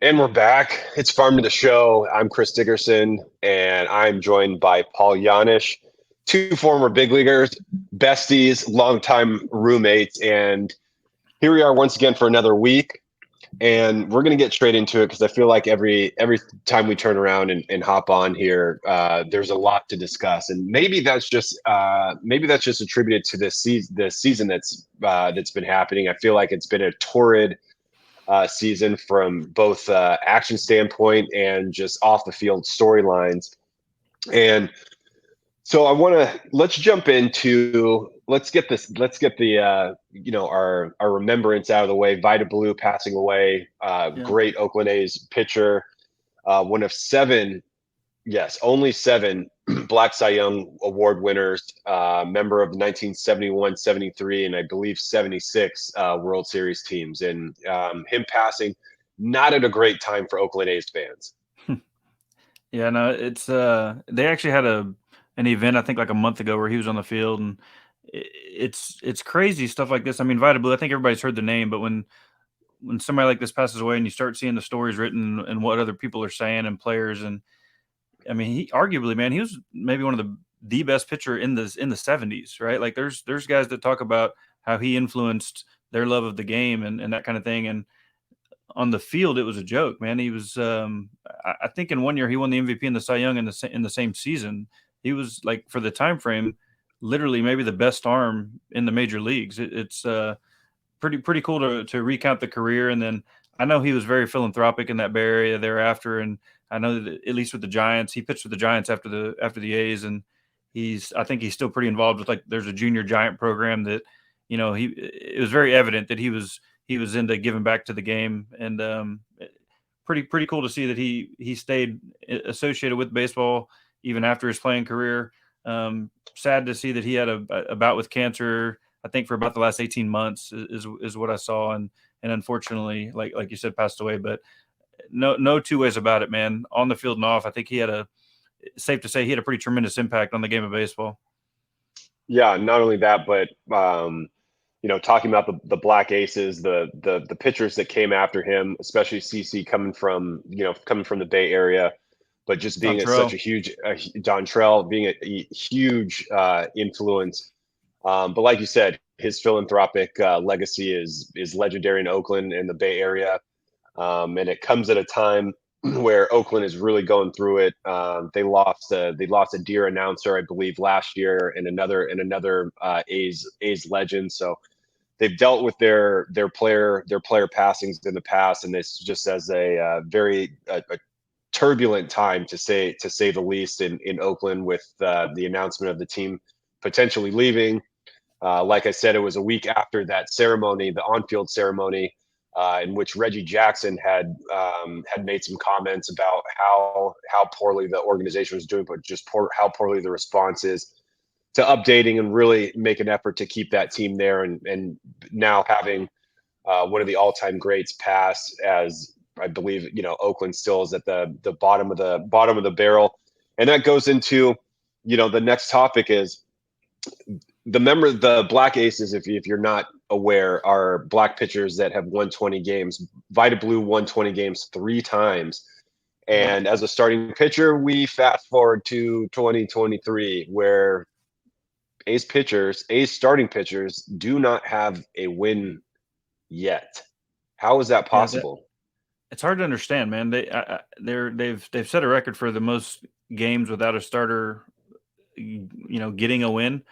And we're back. It's Farm to the Show. I'm Chris Dickerson, and I'm joined by Paul Yanish, two former big leaguers, besties, longtime roommates. And here we are once again for another week. And we're going to get straight into it because I feel like every time we turn around and hop on here, there's a lot to discuss. And maybe that's just attributed to this season that's been happening. I feel like it's been a torrid season from both action standpoint and just off the field storylines. And so let's jump into let's get the our remembrance out of the way. Vida Blue passing away, Yeah. great Oakland A's pitcher, one of seven, yes, only seven Black Cy Young Award winners, member of the 1971, 73, and I believe 76 World Series teams. And him passing, not at a great time for Oakland A's fans. Yeah, no, it's they actually had an event I think like a month ago where he was on the field, and it's crazy stuff like this. I mean, Vida Blue, I think everybody's heard the name, but when somebody like this passes away and you start seeing the stories written and what other people are saying and players, and I mean, he arguably, man, he was maybe one of the best pitcher in the 70s, right? Like there's guys that talk about how he influenced their love of the game and that kind of thing, and on the field, it was a joke, man. He was, I think, in one year he won the MVP and the Cy Young in the same season. He was like for the time frame, literally maybe the best arm in the major leagues. It's pretty cool to recount the career, and then I know he was very philanthropic in that Bay Area thereafter, and I know that at least with the Giants, he pitched with the Giants after the A's, and I think he's still pretty involved with like there's a junior Giant program that it was very evident that he was into giving back to the game, and pretty cool to see that he stayed associated with baseball even after his playing career. Sad to see that he had a bout with cancer. I think for about the last 18 months is what I saw, and unfortunately, like you said, passed away. But no two ways about it, man. On the field and off, I think safe to say he had a pretty tremendous impact on the game of baseball. Yeah, not only that, but talking about the Black Aces, the pitchers that came after him, especially CC coming from the Bay Area, but just being such Dontrell. a huge Dontrell being a huge influence. But like you said, his philanthropic legacy is legendary in Oakland and the Bay Area, and it comes at a time where Oakland is really going through it. They lost a dear announcer, I believe, last year, and another A's legend. So they've dealt with their player passings in the past, and this just as a very turbulent time to say the least in Oakland with the announcement of the team potentially leaving. Like I said, it was a week after that ceremony, the on-field ceremony, in which Reggie Jackson had made some comments about how poorly the organization was doing, but just how poorly the response is to updating and really make an effort to keep that team there. And now having one of the all-time greats pass, as I believe Oakland still is at the bottom of the barrel, and that goes into the next topic is the Black Aces, if you're not aware, are Black pitchers that have won 20 games. Vida Blue won 20 games 3 times. And as a starting pitcher, we fast forward to 2023, where A's starting pitchers do not have a win yet. How is that Yeah, possible? it's hard to understand, man. They've set a record for the most games without a starter, getting a win.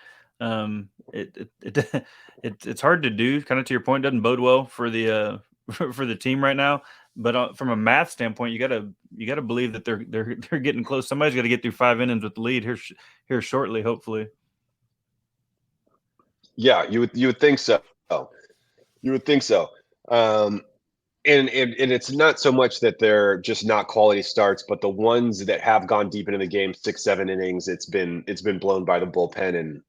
It's hard to do. Kind of to your point, doesn't bode well for the for the team right now. But from a math standpoint, you gotta believe that they're getting close. Somebody's got to get through 5 innings with the lead here shortly, hopefully. Yeah, you would think so. You would think so. Um, and it's not so much that they're just not quality starts, but the ones that have gone deep into the game, 6-7 innings, it's been blown by the bullpen, and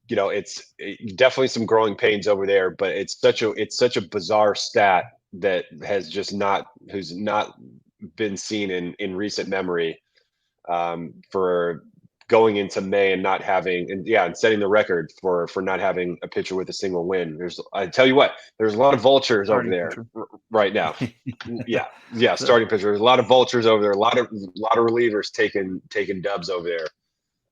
it's definitely some growing pains over there. But it's such a bizarre stat that who's not been seen in recent memory, for going into May and not having, and setting the record for not having a pitcher with a single win. I tell you what, there's a lot of vultures over Starting there. pitcher. right now. Yeah, So, starting pitcher. There's a lot of vultures over there. A lot of relievers taking dubs over there.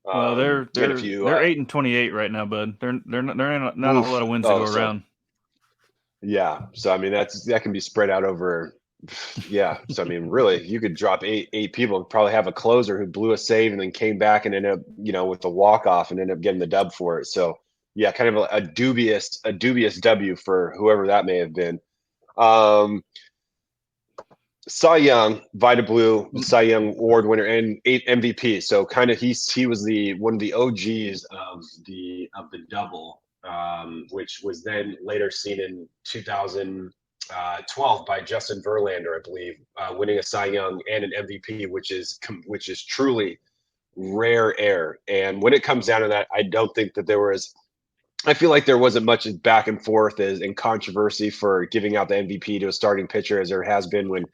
well, And if you, they're 8-28 right now, bud. Not a whole lot of wins to go so around. yeah, so I mean that can be spread out over. Yeah, so I mean, really, you could drop eight people, probably have a closer who blew a save and then came back and ended up, with a walk off and ended up getting the dub for it. So yeah, kind of a dubious W for whoever that may have been. Um, Cy Young, Vida Blue, Cy Young Award winner, and 8 MVP. So kind of he was the one of the OGs of the double, which was then later seen in 2012 by Justin Verlander, I believe, winning a Cy Young and an MVP, which is truly rare air. And when it comes down to that, I don't think that there was. I feel like there wasn't much back and forth as in controversy for giving out the MVP to a starting pitcher as there has been when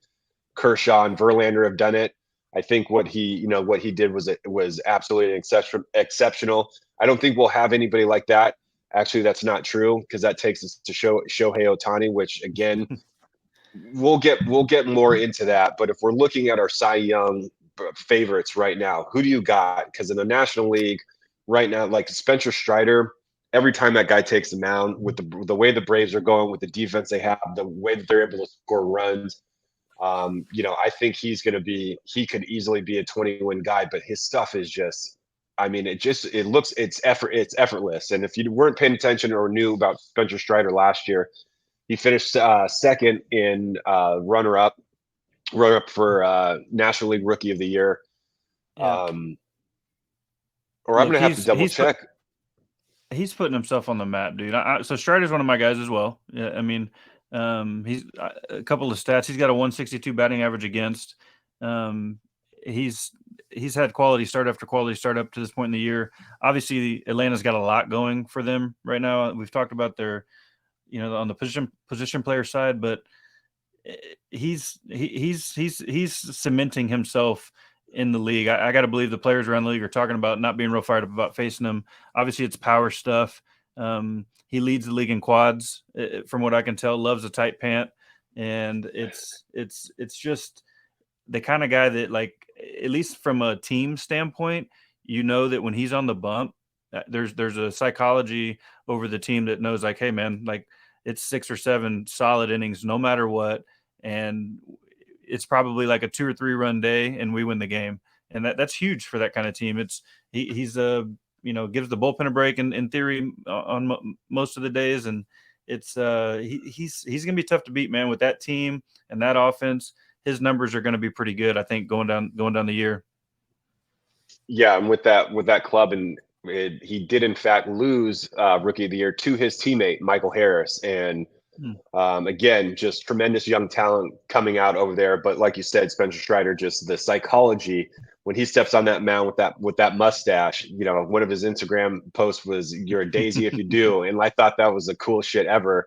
Kershaw and Verlander have done it. I think what he did was absolutely exceptional. I don't think we'll have anybody like that. Actually, that's not true because that takes us to Shohei Ohtani, which again we'll get more into that. But if we're looking at our Cy Young favorites right now, who do you got? Because in the National League right now, like Spencer Strider, every time that guy takes the mound with the way the Braves are going, with the defense they have, the way that they're able to score runs, I think he could easily be a 20-win guy, but his stuff is just, I mean, it's effortless. And if you weren't paying attention or knew about Spencer Strider last year, he finished second in runner-up for National League Rookie of the Year. Yeah. Or I'm Look, going to have to double check. He's putting himself on the map, dude. So Strider's one of my guys as well. Yeah, I mean, he's a couple of stats. He's got a 162 batting average against. Um, he's had quality start after quality start up to this point in the year. Obviously, Atlanta's got a lot going for them right now. We've talked about their, on the position player side, but he's cementing himself in the league. I got to believe the players around the league are talking about not being real fired up about facing him. Obviously, it's power stuff. He leads the league in quads, from what I can tell. Loves a tight pant, and it's just the kind of guy that, like, at least from a team standpoint, that when he's on the bump, there's a psychology over the team that knows, like, hey man, like, it's 6 or 7 solid innings no matter what, and it's probably like a 2 or 3 run day and we win the game. And that's huge for that kind of team. He's gives the bullpen a break in theory on most of the days, and it's he's gonna be tough to beat, man, with that team and that offense. His numbers are going to be pretty good, I think, going down the year. Yeah, and with that club, and he did in fact lose Rookie of the Year to his teammate Michael Harris, and again, just tremendous young talent coming out over there. But like you said, Spencer Strider, just the psychology when he steps on that mound with that mustache. One of his Instagram posts was "You're a daisy if you do," and I thought that was the coolest shit ever.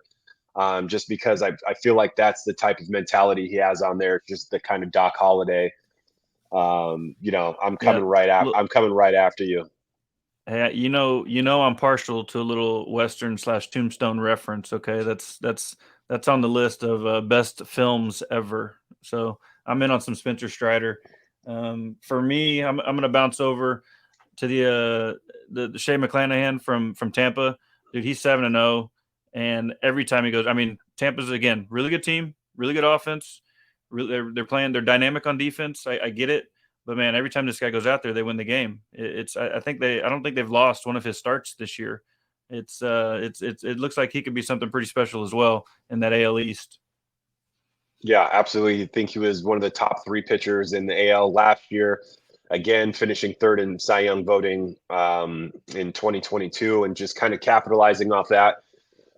Just because I feel like that's the type of mentality he has on there, just the kind of Doc Holliday. I'm coming right after. I'm coming right after you. Hey, I'm partial to a little Western/Tombstone reference. Okay, that's on the list of best films ever. So I'm in on some Spencer Strider. For me, I'm going to bounce over to the Shea McClanahan from Tampa. Dude, he's 7-0, and every time he goes, I mean, Tampa's again really good team, really good offense. Really, they're playing. They're dynamic on defense. I get it. But man, every time this guy goes out there, they win the game. I don't think they've lost one of his starts this year. It looks like he could be something pretty special as well in that AL East. Yeah, absolutely. I think he was one of the top 3 pitchers in the AL last year. Again, finishing third in Cy Young voting in 2022, and just kind of capitalizing off that.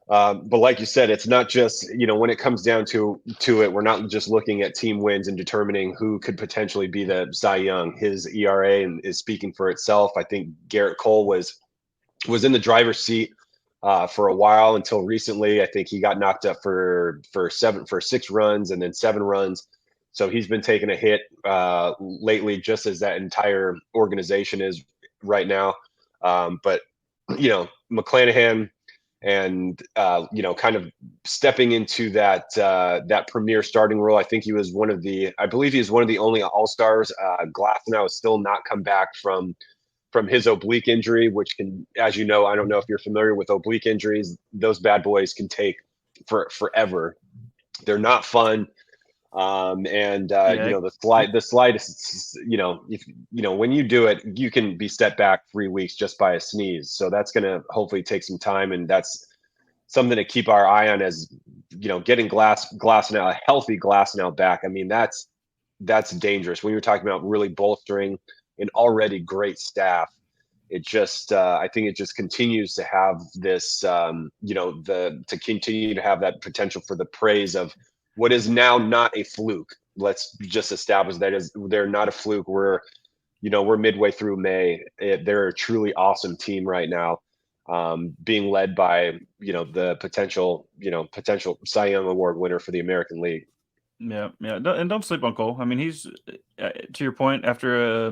But like you said, it's not just, when it comes down to it, we're not just looking at team wins and determining who could potentially be the Cy Young. His ERA is speaking for itself. I think Garrett Cole was in the driver's seat for a while until recently. I think he got knocked up for 6 runs and then 7 runs. So he's been taking a hit lately, just as that entire organization is right now. But McClanahan and kind of stepping into that premier starting role. I think I believe he was one of the only all-stars. Glasnow has still not come back from his oblique injury, which can, as you know, I don't know if you're familiar with oblique injuries, those bad boys can take forever. They're not fun. And Yeah, the slide is, if when you do it, you can be set back 3 weeks just by a sneeze. So that's going to hopefully take some time, and that's something to keep our eye on as getting Glasnow, a healthy Glasnow back. I mean, that's dangerous when you're talking about really bolstering an already great staff. It just I think it just continues to have this to continue to have that potential for the praise of what is now not a fluke. Let's just establish they're not a fluke. We're midway through May. They're a truly awesome team right now, being led by the potential Cy Young Award winner for the American League. Yeah, yeah, and don't sleep on Cole. I mean, he's to your point, after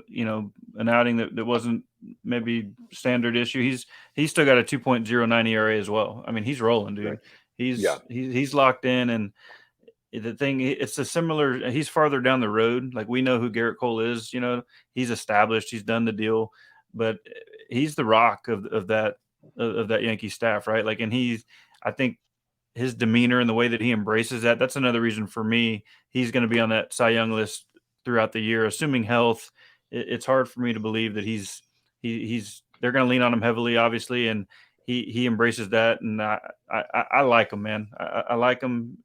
an outing that wasn't maybe standard issue, he's still got a 2.09 ERA as well. I mean, he's rolling, dude. Right. He's locked in, and the thing, it's a similar. He's farther down the road. Like, we know who Garrett Cole is. He's established. He's done the deal, but he's the rock of that Yankee staff, right? Like, and I think his demeanor and the way that he embraces that's another reason for me he's going to be on that Cy Young list throughout the year, assuming health. It's hard for me to believe that he's they're going to lean on him heavily, obviously, and he embraces that, and I like him, man. I like him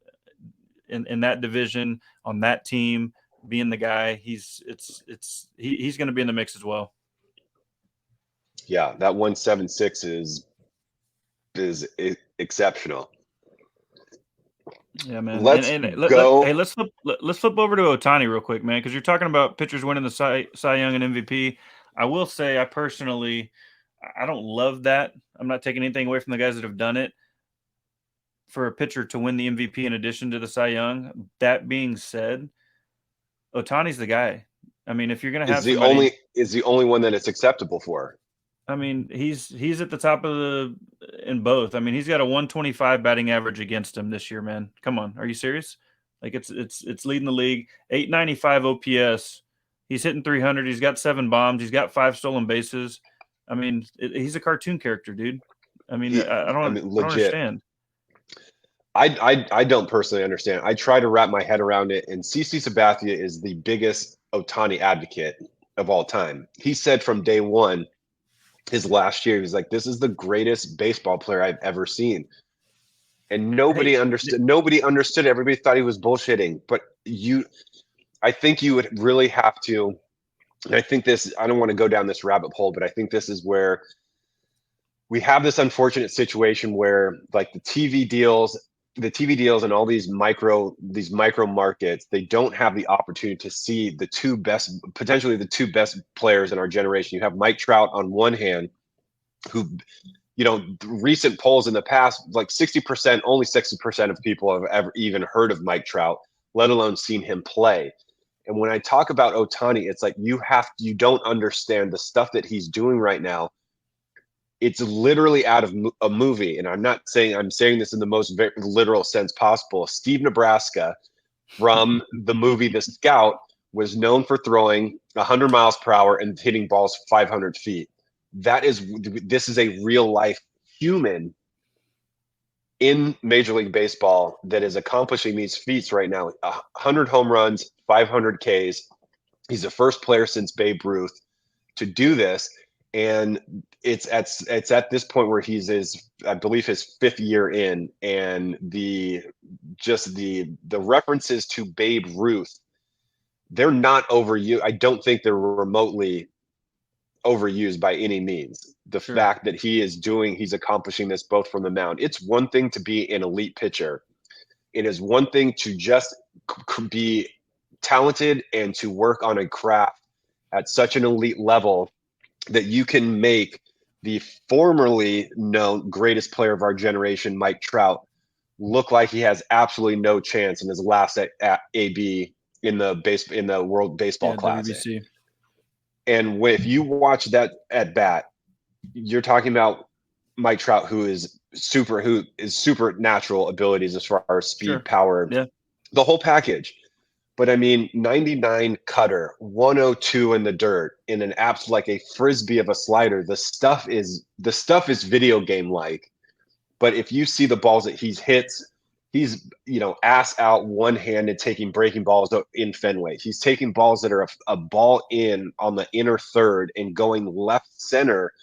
in that division, on that team, being the guy. He's going to be in the mix as well. Yeah, that 176 is exceptional. Yeah, man. Let's go. Hey, let's flip over to Ohtani real quick, man, because you're talking about pitchers winning the Cy Young and MVP. I will say, I personally, I don't love that. I'm not taking anything away from the guys that have done it. For a pitcher to win the MVP in addition to the Cy Young, that being said, Ohtani's the guy. I mean, if you're going to have is the only one that it's acceptable for. I mean, he's at the top of in both. I mean, he's got a 125 batting average against him this year, man. Come on, are you serious? Like, it's leading the league. 895 OPS. He's hitting 300. He's got 7 bombs. He's got 5 stolen bases. I mean, he's a cartoon character, dude. I mean, I don't understand. I don't personally understand. I try to wrap my head around it, and CC Sabathia is the biggest Ohtani advocate of all time. He said from day one, his last year, he was like, "This is the greatest baseball player I've ever seen," and nobody understood. Nobody understood. Everybody thought he was bullshitting. But I think you would really have to. And I think I don't want to go down this rabbit hole, but I think this is where we have this unfortunate situation where, like, the TV deals and all these micro markets, they don't have the opportunity to see potentially the two best players in our generation. You have Mike Trout on one hand, who, recent polls in the past, like only 60% of people have ever even heard of Mike Trout, let alone seen him play. And when I talk about Ohtani, it's like you don't understand the stuff that he's doing right now. It's literally out of a movie, and I'm saying this in the most literal sense possible. Steve Nebraska from the movie The Scout was known for throwing 100 miles per hour and hitting balls 500 feet. This is a real life human in Major League Baseball that is accomplishing these feats right now. 100 home runs, 500 Ks. He's the first player since Babe Ruth to do this. And it's at this point where he's I believe his 5th year in, and the references to Babe Ruth, they're not overused. I don't think they're remotely overused by any means. The fact that he's accomplishing this both from the mound. It's one thing to be an elite pitcher. It is one thing to just be talented and to work on a craft at such an elite level that you can make the formerly known greatest player of our generation, Mike Trout, look like he has absolutely no chance in his last at AB in the World Baseball Classic. WBC. And if you watch that at bat, you're talking about Mike Trout, who is supernatural abilities as far as speed, Sure. power, Yeah. the whole package. But I mean, 99 cutter, 102 in the dirt, in an apps like a frisbee of a slider. The stuff is video game like. But if you see the balls that he's hits, he's ass out, one handed, taking breaking balls in Fenway. He's taking balls that are a ball in on the inner third and going left center,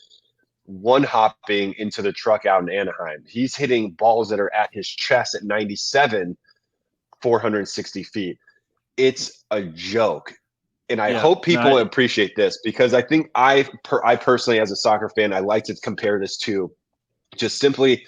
one hopping into the truck out in Anaheim. He's hitting balls that are at his chest at 97, 460 feet. It's a joke. And I Yeah. hope No. people appreciate this, because I think I personally, as a soccer fan, I like to compare this to just simply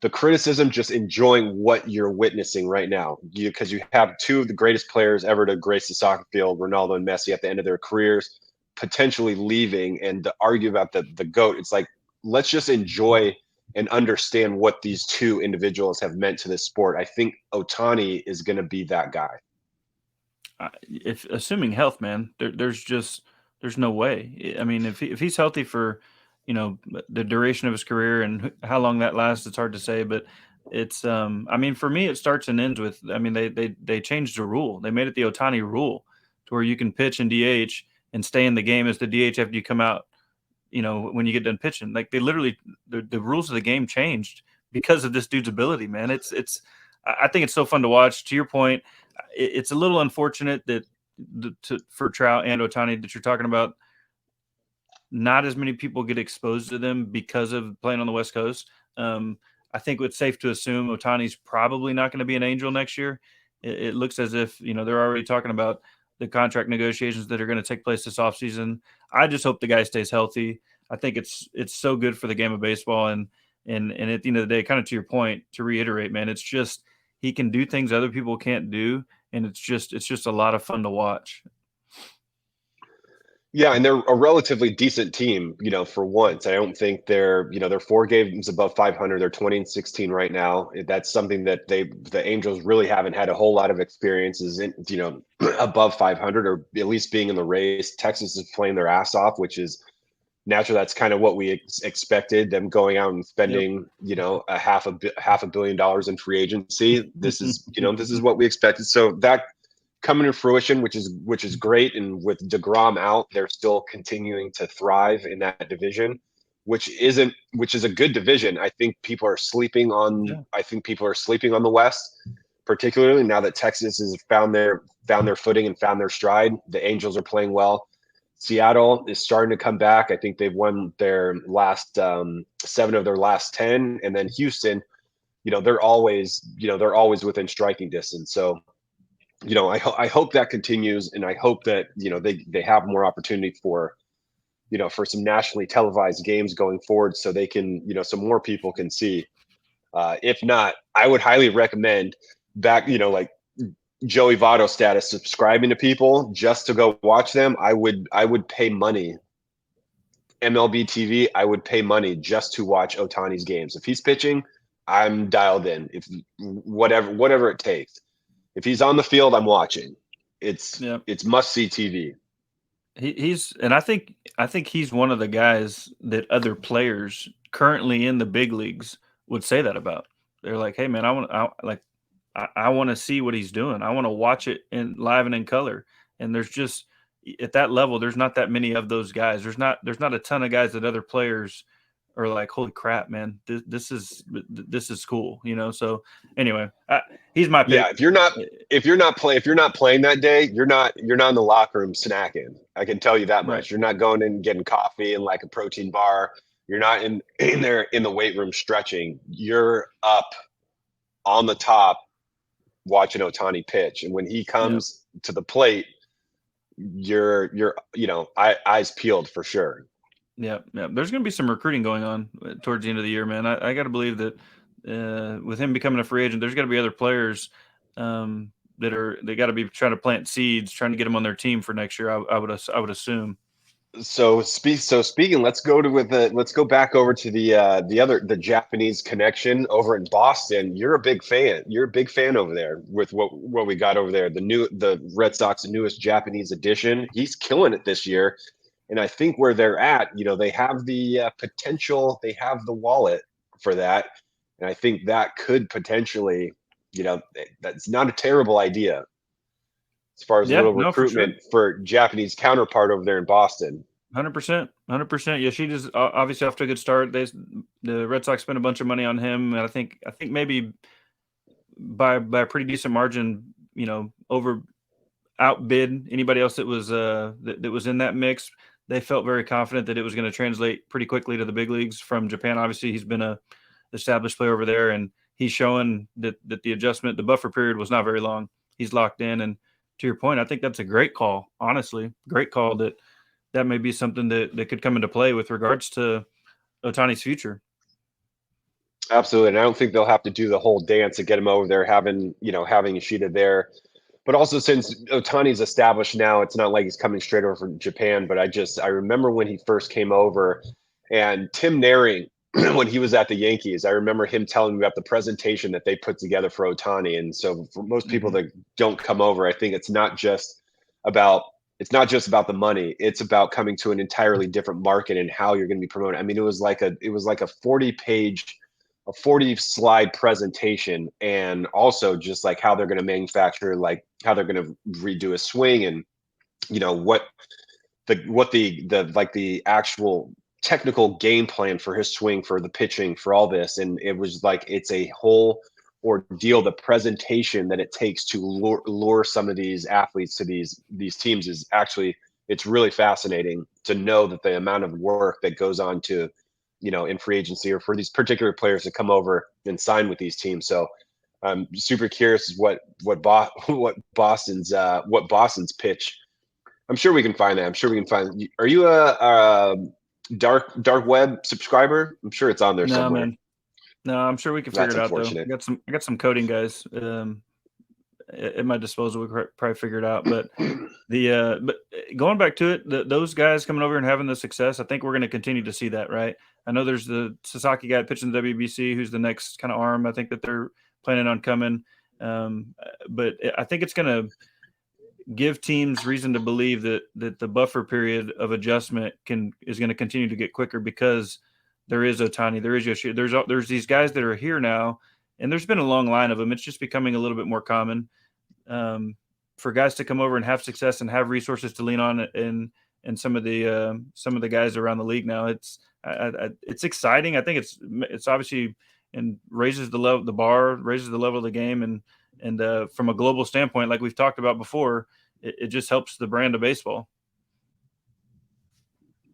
the criticism, just enjoying what you're witnessing right now. Because you have two of the greatest players ever to grace the soccer field, Ronaldo and Messi, at the end of their careers, potentially leaving, and to argue about the GOAT. It's like, let's just enjoy and understand what these two individuals have meant to this sport. I think Ohtani is going to be that guy. If assuming health, man, there's no way. I mean, if he's healthy for, the duration of his career and how long that lasts, it's hard to say. But it's I mean, for me, it starts and ends with. I mean, they changed the rule. They made it the Ohtani rule, to where you can pitch and DH and stay in the game as the DH after you come out. When you get done pitching, like they literally the rules of the game changed because of this dude's ability, man. I think it's so fun to watch. To your point, it's a little unfortunate that for Trout and Ohtani that you're talking about, not as many people get exposed to them because of playing on the West Coast. I think it's safe to assume Otani's probably not going to be an Angel next year. It looks as if they're already talking about the contract negotiations that are going to take place this offseason. I just hope the guy stays healthy. I think it's so good for the game of baseball, and at the end of the day, kind of to your point, to reiterate, man, it's just he can do things other people can't do, and it's just a lot of fun to watch. Yeah, and they're a relatively decent team, for once. I don't think they're 4 games above 500. They're 20-16 right now. That's something that the Angels really haven't had a whole lot of experiences in, above 500, or at least being in the race. Texas is playing their ass off, which is natural. That's kind of what we expected, them going out and Yep. spending, a half a billion dollars in free agency. This is what we expected. So that coming to fruition, which is great. And with DeGrom out, they're still continuing to thrive in that division, which is a good division. I think people are sleeping on. Yeah. I think people are sleeping on the West, particularly now that Texas has found their footing and found their stride. The Angels are playing well. Seattle is starting to come back. I think they've won their last 7 of their last 10, and then Houston, they're always within striking distance. So I hope that continues, and I hope that they have more opportunity for some nationally televised games going forward, so they can so more people can see. If not, I would highly recommend back like Joey Votto status, subscribing to people just to go watch them. I would pay money. MLB TV, I would pay money just to watch Ohtani's games. If he's pitching, I'm dialed in. If whatever it takes. If he's on the field, I'm watching. It's Yeah. it's must see TV. He's and I think he's one of the guys that other players currently in the big leagues would say that about. They're like, "Hey, man, I want to see what he's doing. I want to watch it in live and in color." And there's just at that level, there's not that many of those guys. There's not a ton of guys that other players are like, "Holy crap, man, this is cool," So anyway, he's my pick. Yeah, if you're not playing that day, you're not in the locker room snacking. I can tell you that Right. much. You're not going in and getting coffee and like a protein bar. You're not in there in the weight room stretching. You're up on the top watching Ohtani pitch, and when he Yeah. comes to the plate, you're eyes peeled for sure. Yeah, yeah. There's going to be some recruiting going on towards the end of the year, man. I got to believe that with him becoming a free agent, there's got to be other players they got to be trying to plant seeds, trying to get them on their team for next year. I would assume. Speaking, let's go back over to the Japanese connection over in Boston. You're a big fan. You're a big fan over there with what we got over there. The Red Sox newest Japanese addition. He's killing it this year, and I think where they're at, they have the potential, they have the wallet for that. And I think that could potentially, that's not a terrible idea as far as a Yeah, little no, for sure. recruitment for Japanese counterpart over there in Boston. 100%, 100%. Yeah, she just obviously off to a good start. The Red Sox spent a bunch of money on him, and I think maybe by a pretty decent margin, over outbid anybody else that was that was in that mix. They felt very confident that it was going to translate pretty quickly to the big leagues from Japan. Obviously, he's been a established player over there, and he's showing that the adjustment, the buffer period was not very long. He's locked in, and to your point, I think that's a great call. Honestly, great call that may be something that could come into play with regards to Ohtani's future. Absolutely. And I don't think they'll have to do the whole dance to get him over there, having Ishida there. But also, since Otani's established now, it's not like he's coming straight over from Japan. But I remember when he first came over, and Tim Naring, when he was at the Yankees, I remember him telling me about the presentation that they put together for Ohtani. And so for most people that don't come over, I think it's not just about the money. It's about coming to an entirely different market and how you're going to be promoted. I mean, it was like a 40 slide presentation, and also just like how they're going to manufacture, like how they're going to redo a swing, and what the actual technical game plan for his swing, for the pitching, for all this. And it was like, it's a whole ordeal. The presentation that it takes to lure some of these athletes to these teams is actually, it's really fascinating to know that the amount of work that goes on to in free agency, or for these particular players to come over and sign with these teams. So I'm super curious what Boston's pitch. I'm sure we can find that. I'm sure we can find. Are you a dark web subscriber? I'm sure it's on there No, somewhere. man. No, I'm sure we can figure That's it out though. unfortunate. I got some coding guys at my disposal. We probably figure it out. But but going back to it, those guys coming over and having the success, I think we're going to continue to see that, right? I know there's the Sasaki guy pitching the WBC, who's the next kind of arm. I think that they're planning on coming. But I think it's going to give teams reason to believe that the buffer period of adjustment is going to continue to get quicker, because there is Ohtani, there is Yoshi, there's these guys that are here now, and there's been a long line of them. It's just becoming a little bit more common for guys to come over and have success and have resources to lean on, and some of the guys around the league now. It's exciting. I think it's obviously, and raises the level of the game, and from a global standpoint, like we've talked about before, it just helps the brand of baseball.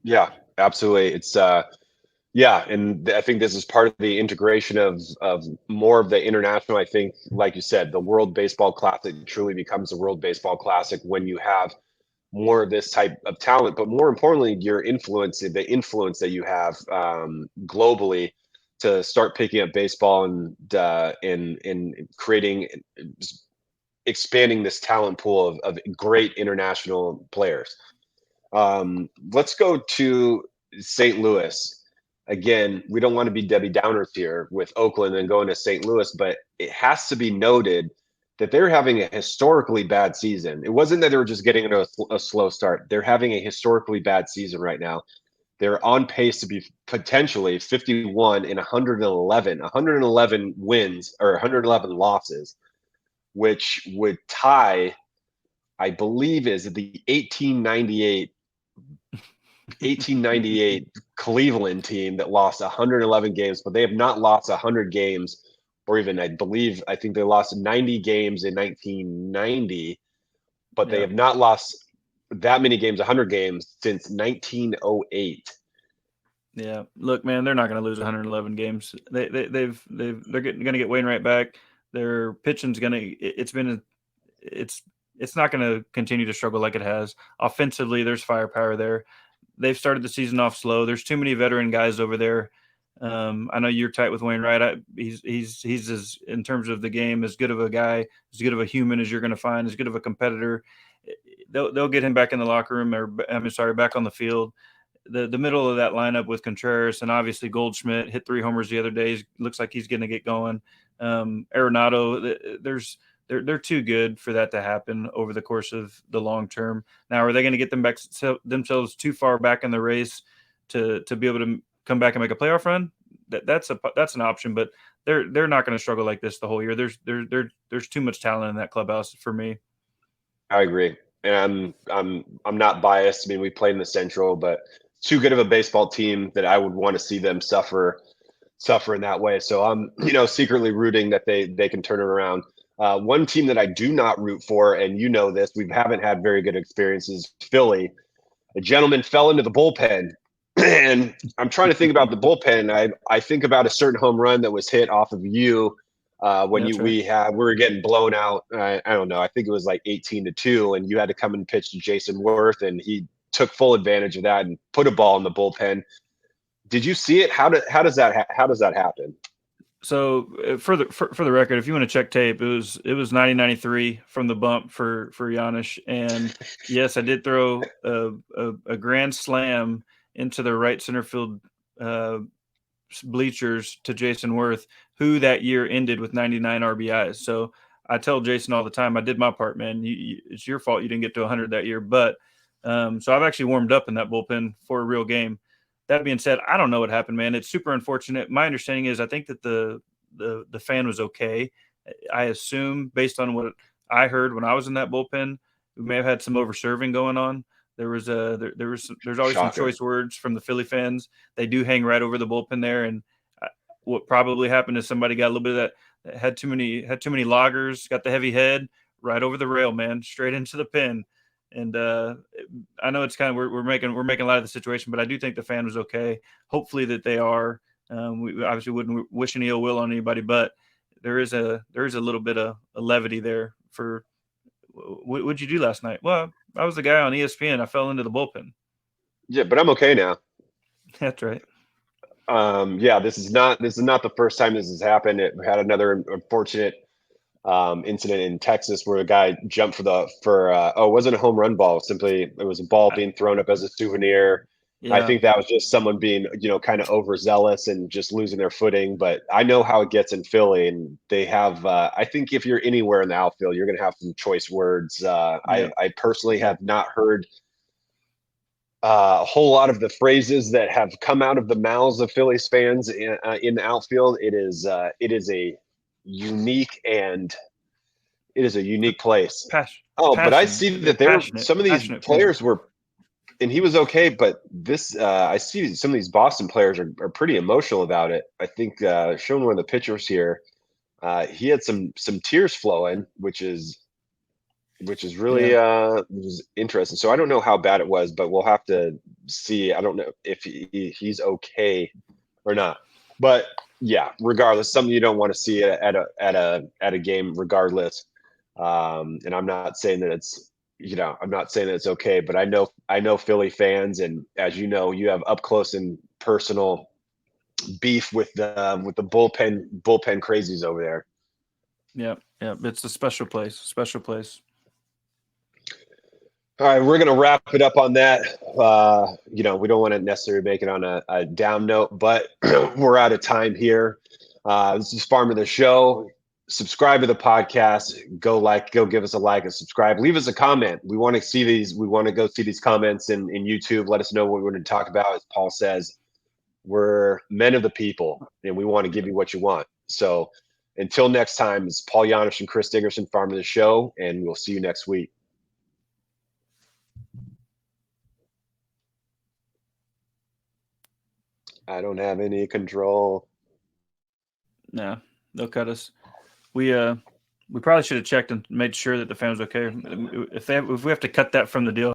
Yeah, absolutely. It's and I think this is part of the integration of more of the international. I think, like you said, the World Baseball Classic truly becomes a World Baseball Classic when you have more of this type of talent, but more importantly, the influence that you have globally, to start picking up baseball and in creating, expanding this talent pool of great international players. Let's go to St. Louis. Again, we don't want to be Debbie Downers here with Oakland and going to St. Louis, but it has to be noted that they're having a historically bad season. It wasn't that they were just getting into a slow start. They're having a historically bad season right now. They're on pace to be potentially 51 and 111 wins, or 111 losses, which would tie, I believe, is the 1898 Cleveland team that lost 111 games, but they have not lost 100 games, or even, I think they lost 90 games in 1990, but they have not lost that many games, 100 games, since 1908. Yeah, look, man, they're not going to lose 111 games. They're going to get Wainwright back. Their pitching's going to. It's not going to continue to struggle like it has. Offensively, there's firepower there. They've started the season off slow. There's too many veteran guys over there. I know you're tight with Wainwright. He's as, in terms of the game, as good of a guy, as good of a human as you're going to find, as good of a competitor. They'll get him back in the locker room, back on the field. The middle of that lineup with Contreras and obviously Goldschmidt hit 3 homers the other day. Looks like he's going to get going. Arenado, they're too good for that to happen over the course of the long term. Now, are they going to get themselves too far back in the race to be able to come back and make a playoff run? That's an option, but they're not going to struggle like this the whole year. There's too much talent in that clubhouse for me. I agree, and I'm not biased. I mean, we played in the Central, but too good of a baseball team that I would want to see them suffer in that way. So I'm secretly rooting that they can turn it around. One team that I do not root for, and this, we haven't had very good experiences. Philly, a gentleman fell into the bullpen, and I'm trying to think about the bullpen. I think about a certain home run that was hit off of you when That's we right. were getting blown out. I don't know. I think it was like 18-2, and you had to come and pitch to Jason Worth, and he took full advantage of that and put a ball in the bullpen. Did you see it? How does that happen? So for the record, if you want to check tape, it was 90-93 from the bump for Giannis, and yes, I did throw a grand slam into the right center field bleachers to Jason Worth, who that year ended with 99 RBIs. So I tell Jason all the time, I did my part, man. It's your fault you didn't get to 100 that year, but so I've actually warmed up in that bullpen for a real game. That being said, I don't know what happened, man. It's super unfortunate. My understanding is I think that the fan was okay. I assume based on what I heard when I was in that bullpen, we may have had some overserving going on. There's always some Shocker. choice words from the Philly fans. They do hang right over the bullpen there, and what probably happened is somebody got a little bit of that, had too many loggers, got the heavy head right over the rail, man, straight into the pin. And I know it's kind of we're making a lot of the situation, but I do think the fan was okay. Hopefully that they are. We obviously wouldn't wish any ill will on anybody, but there is a little bit of a levity there for what'd you do last night? Well, I was the guy on ESPN. I fell into the bullpen. Yeah, but I'm okay now. That's right. Yeah, this is not the first time this has happened. It had another unfortunate incident in Texas where a guy jumped it wasn't a home run ball. Simply, it was a ball being thrown up as a souvenir. I Yeah. think that was just someone being, kind of overzealous and just losing their footing. But I know how it gets in Philly, and they have. I think if you're anywhere in the outfield, you're going to have some choice words. Yeah. I personally have not heard a whole lot of the phrases that have come out of the mouths of Phillies fans in the outfield. It is a unique and it is a unique place. Oh, but I Passionate. see They're that some of these passionate players fans. were, and he was okay, but this I see some of these Boston players are pretty emotional about it. I think showing one of the pictures here, he had some tears flowing, which is really Yeah. which is interesting. So I don't know how bad it was, but we'll have to see. I don't know if he's okay or not. But yeah, regardless, something you don't want to see at a game, regardless. And I'm not saying that I'm not saying that it's okay, but I know Philly fans, and as you know, you have up close and personal beef with the bullpen crazies over there. Yeah. Yeah. It's a special place. Special place. All right, we're going to wrap it up on that. We don't want to necessarily make it on a down note, but we're out of time here. This is Farm of the Show. Subscribe to the podcast. Go give us a like and subscribe. Leave us a comment. We want to see these. We want to go see these comments in YouTube. Let us know what we're going to talk about. As Paul says, we're men of the people, and we want to give you what you want. So until next time, it's Paul Yanish and Chris Dickerson, Farm of the Show, and we'll see you next week. I don't have any control. No, they'll cut us. We probably should have checked and made sure that the fan was okay. If we have to cut that from the deal,